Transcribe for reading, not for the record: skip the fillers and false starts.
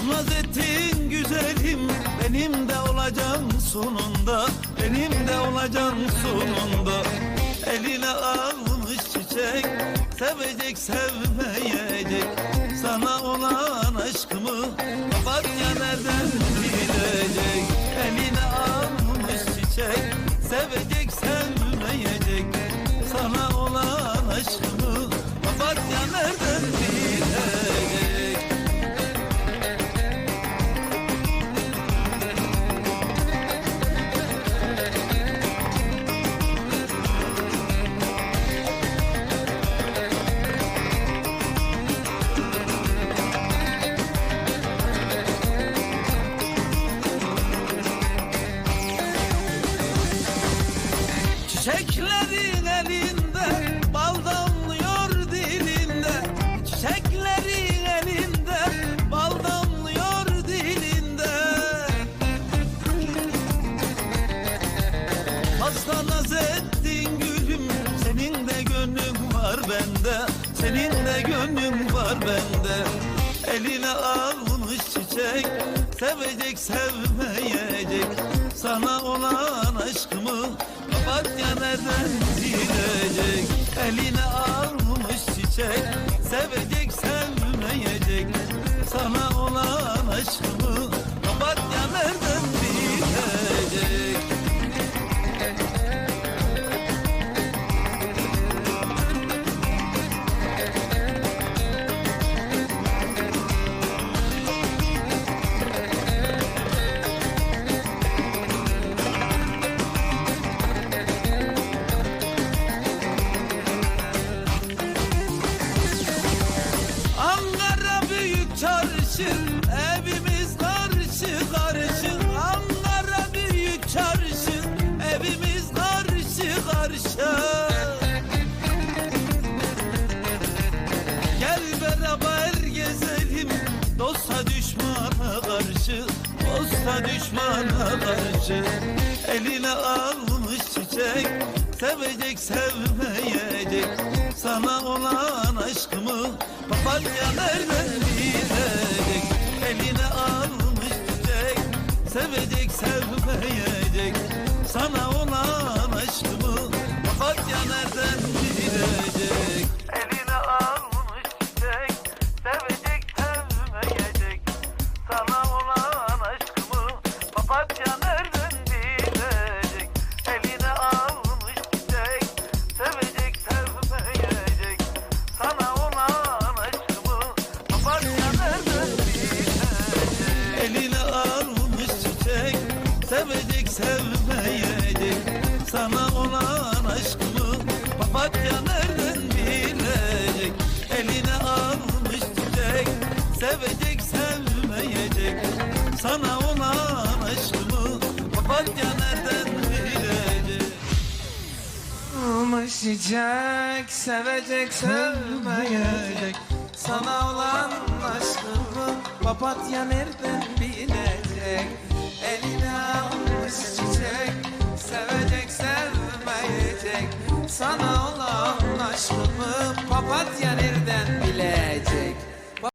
Naz ettin güzelim, benim de olacaksın sonunda, benim de olacaksın sonunda. Eline almış çiçek, sevecek sevmeyecek. Sana olan aşkımı papatya nereden bilecek? Eline almış çiçek, sevecek sevmeyecek. Sana olan aşkımı papatya nereden bilecek? Çiçeklerin elinde, bal damlıyor dilinde. Çiçeklerin elinde, bal damlıyor dilinde. Fazla naz ettin gülüm, senin de gönlün var bende, senin de gönlün var bende. Eline almış çiçek, sevecek sevmeyecek. Sana olan aşkımı papatya nereden bilecek? Eline almış çiçek, sevecek sevmeyecek. Sana olan aşkımı papatya nereden bilecek? Evimiz karşı karşı, Ankara büyük çarşı, evimiz karşı karşı. Gel beraber gezelim, dosta düşmana karşı, dosta düşmana karşı. Eline almış çiçek, sevecek sevmeyecek. Sana olan aşkımı papatya nereden bilecek? Eline almış çiçek, sevecek sevmeyecek. Sana olan aşkımı papatya nereden bilecek? Eline almış çiçek, sevecek sevmeyecek. Sana olan aşkımı papatya nereden bilecek? Eline almış çiçek, sevecek sevmeyecek. Sana olan aşkımı papatya nereden bilecek? Eline almış çiçek, sevecek sevmeyecek. Sana olan aşkımı papatya nereden bilecek? Eline almış çiçek, sevecek sevmeyecek. Sana olan aşkımı papatya nereden bilecek? Almış çiçek, sevecek sevmeyecek. Sana olan aşkımı papatya nereden bilecek? Eline almış çiçek, sevecek sevmeyecek. Sana olan aşkımı papatya nereden